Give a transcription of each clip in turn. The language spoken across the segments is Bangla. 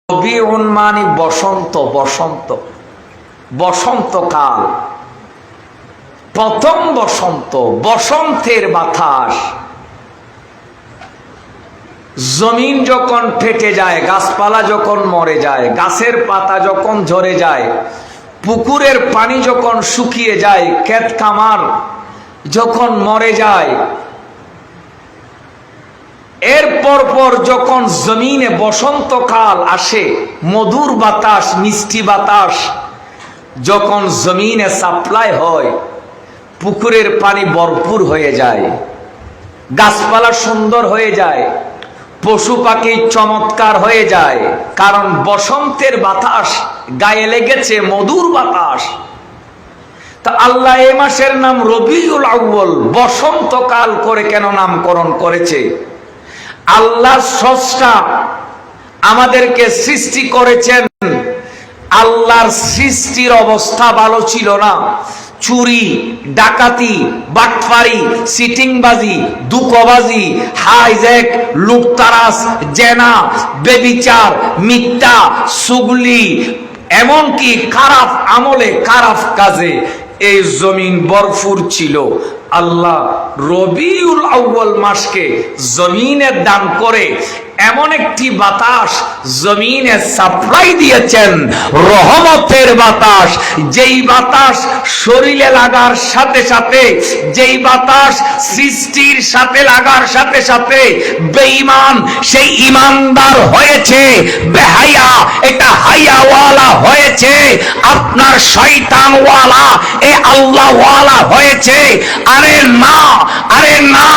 রবিউন মানে বসন্ত, বসন্ত, বসন্তকাল, প্রথম বসন্ত, বসন্তের বাতাস। জমিন যখন ফেটে যায়, গাছপালা যখন মরে যায়, গাছের পাতা যখন ঝরে যায়, পুকুরের পানি যখন শুকিয়ে যায়, ক্ষেত খামার যখন মরে যায়, এরপর পর যখন জমিনে বসন্তকাল আসে, মধুর বাতাস, মিষ্টি বাতাস যখন জমিনে সাপ্লাই হয়, পুকুরের পানি ভরপুর হয়ে যায়, গাছপালা সুন্দর হয়ে যায়, পশু পাখি চমৎকার হয়ে যায়, কারণ বসন্তের বাতাস গায়ে লেগেছে, মধুর বাতাস। তা আল্লাহ এই মাসের নাম রবিউল আউয়াল, বসন্তকাল করে কেন নামকরণ করেছে? আল্লাহ স্রষ্টা আমাদেরকে সৃষ্টি করেছেন, আল্লাহর সৃষ্টির অবস্থা ভালো ছিল না। চুরি, ডাকাতি, বাটফারি, সিটিংবাজি, দুকবাজি, হাইজ্যাক, লুটতারাস, জেনা, বেবিচার, মিথ্যা, সুগলি, এমনকি খারাপ আমলে, খারাপ কাজে এই জমিন ভরপুর ছিল। আল্লাহ রবিউল আউয়াল মাসকে জমিনে দান করে এমন একটি বাতাস জমিনে সাপ্লাই দিয়েছেন, রহমতের বাতাস। যেই বাতাস শরীরে লাগার সাথে সাথে, যেই বাতাস সৃষ্টির সাথে লাগার সাথে সাথে বেঈমান সেই ইমানদার হয়েছে, বেহায়া এটা হায়াওয়ালা হয়েছে, আপনার শয়তানওয়ালা এ আল্লাহওয়ালা হয়েছে। আরে না, আরে না,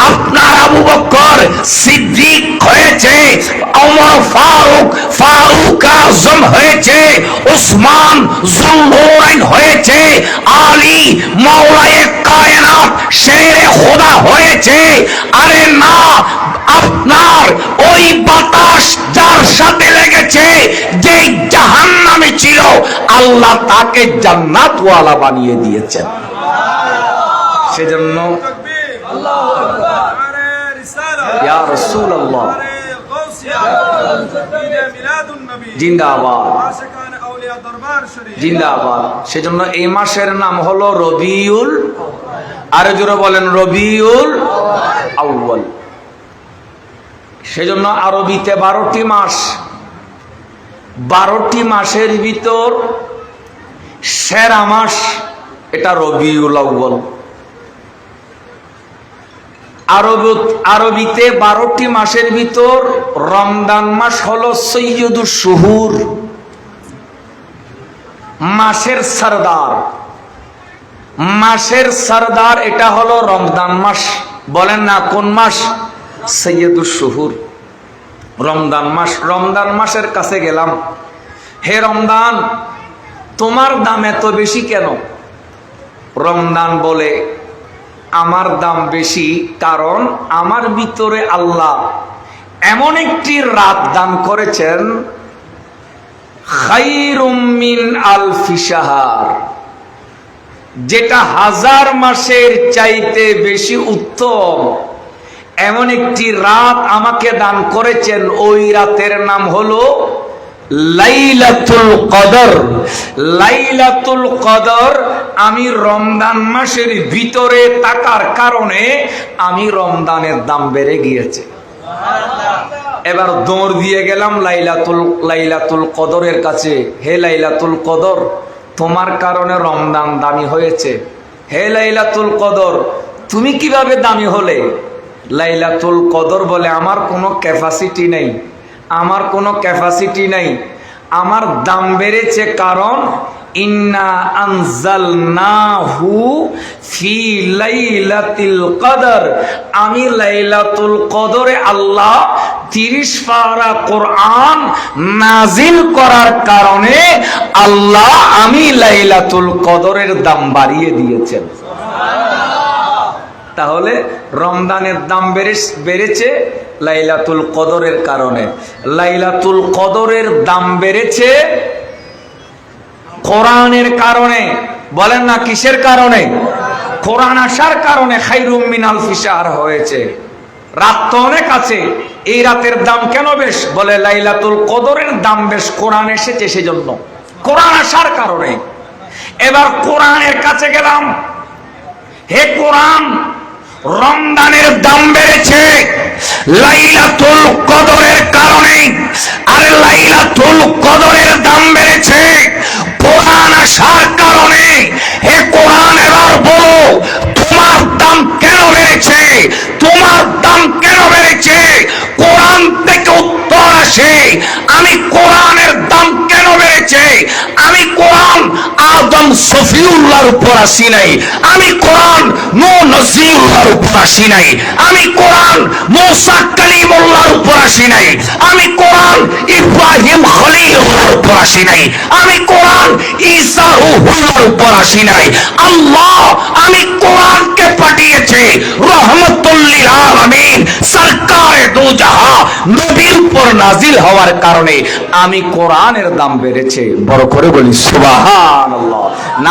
আপনার আবু বকর সিদ্দিক হয়েছে, ওমর ফারুক ফারুক আজম হয়েছে, উসমান যুলনুরাইন হয়েছে, আলী মাওলায়ে কায়নাত শেরে খোদা হয়েছে। আরে না, আপনার ওই বাতাস যার সাথে লেগেছে, যে জাহান্নামে ছিল, আল্লাহ তাকে জান্নাতওয়ালা বানিয়ে দিয়েছেন। সেজন্য ইয়া রাসূলুল্লাহ জিন্দাবাদ, জিন্দাবাদ। সেজন্য এই মাসের নাম হলো রবিউল, আরো জোরে বলেন রবিউল আউয়াল। সেজন্য আরবিতে 12টি মাস, 12টি মাসের ভিতর সেরা মাস এটা রবিউল আউয়াল। আরবিতে 12টি মাসের ভিতর রমজান মাস হলো সৈয়দুশ শুহুর, মাসের সরদার, মাসের সরদার এটা হলো রমজান মাস। বলেন না কোন মাস? সৈয়দুশ শুহুর, রমজান মাস। রমজান মাসের কাছে গেলাম, হে রমজান তোমার দাম এত বেশি কেন? রমজান বলে আমার দাম বেশি কারণ আমার ভিতরে আল্লাহ এমন একটি রাত দান করেছেন, খায়রুম মিন আলফি শাহর, যেটা 1000 মাসের চাইতে বেশি উত্তম। এমন একটি রাত আমাকে দান করেছেন, ওই রাতের নাম হলো লাইলাতুল কদর। লাইলাতুল কদর আমি রমজান মাসের ভিতরে থাকার কারণে আমি রমজানের দাম বেড়ে গিয়েছে। এবার দৌড় দিয়ে গেলাম লাইলাতুল কদরের কাছে। হে লাইলাতুল কদর, তোমার কারণে রমজান দামি হয়েছে। হে লাইলাতুল কদর, তুমি কিভাবে দামি হলে? লাইলাতুল কদর বলে আমার কোনো ক্যাপাসিটি নেই, আমার কোনো ক্যাপাসিটি নেই, আমার দাম বেড়েছে কারণ ইন্না আনজালনাহু ফি লাইলাতিল কদর, আমি লাইলাতুল কদরে আল্লাহ 30 পারা কোরআন নাজিল করার কারণে আল্লাহ আমি লাইলাতুল কদরের দাম বাড়িয়ে দিয়েছেন। তাহলে রমজানের দাম বেড়েছে লাইলাতুল কদরের কারণে। লাইলাতুল কদরের দাম বেড়েছে কোরআনের কারণে। বলেন না কিসের কারণে? কোরআন আসার কারণে খায়রুম মিন আলফি শাহর হয়েছে। রাত তো অনেক আছে, এই রাতের দাম কেন বেশ? বলে লাইলাতুল কদরের দাম বেশ, কোরআন এসেছে সেজন্য, কোরআন আসার কারণে। এবার কোরআনের কাছে গেলাম, হে কোরআন, রমজানের দাম বেড়েছে লাইলাতুল কদরের কারণে, আর লাইলাতুল কদরের দাম বেড়েছে কোরআন আসার কারণে। হে কোরআন, এবার বলো তোমার দাম কেন বেড়েছে? তোমার দাম কেন বেড়েছে? কোরআন থেকে উত্তর আসে, আমি কোরআনের দাম কেন বেড়েছে? আমি কোরআন আদম সফিউল্লাহর উপর আসি নাই, আমি কোরআন নূহ নজরুল্লাহর উপর আসি নাই, আমি কোরআন মুসা কালিমুল্লাহর উপর আসি নাই, আমি কোরআন ইব্রাহিম খলিলুল্লাহর উপর আসি নাই, আমি কোরআন ঈসা রূহুল্লাহর উপর আসি নাই। আল্লাহ আমি কোরআনকে পাঠিয়েছে রহমতুল লিল আলামিন সরকারে দু জাহান নবীর উপর নাজিল হওয়ার কারণে আমি কোরআনের দাম বেড়েছে। বড় করে বলি সুবহান।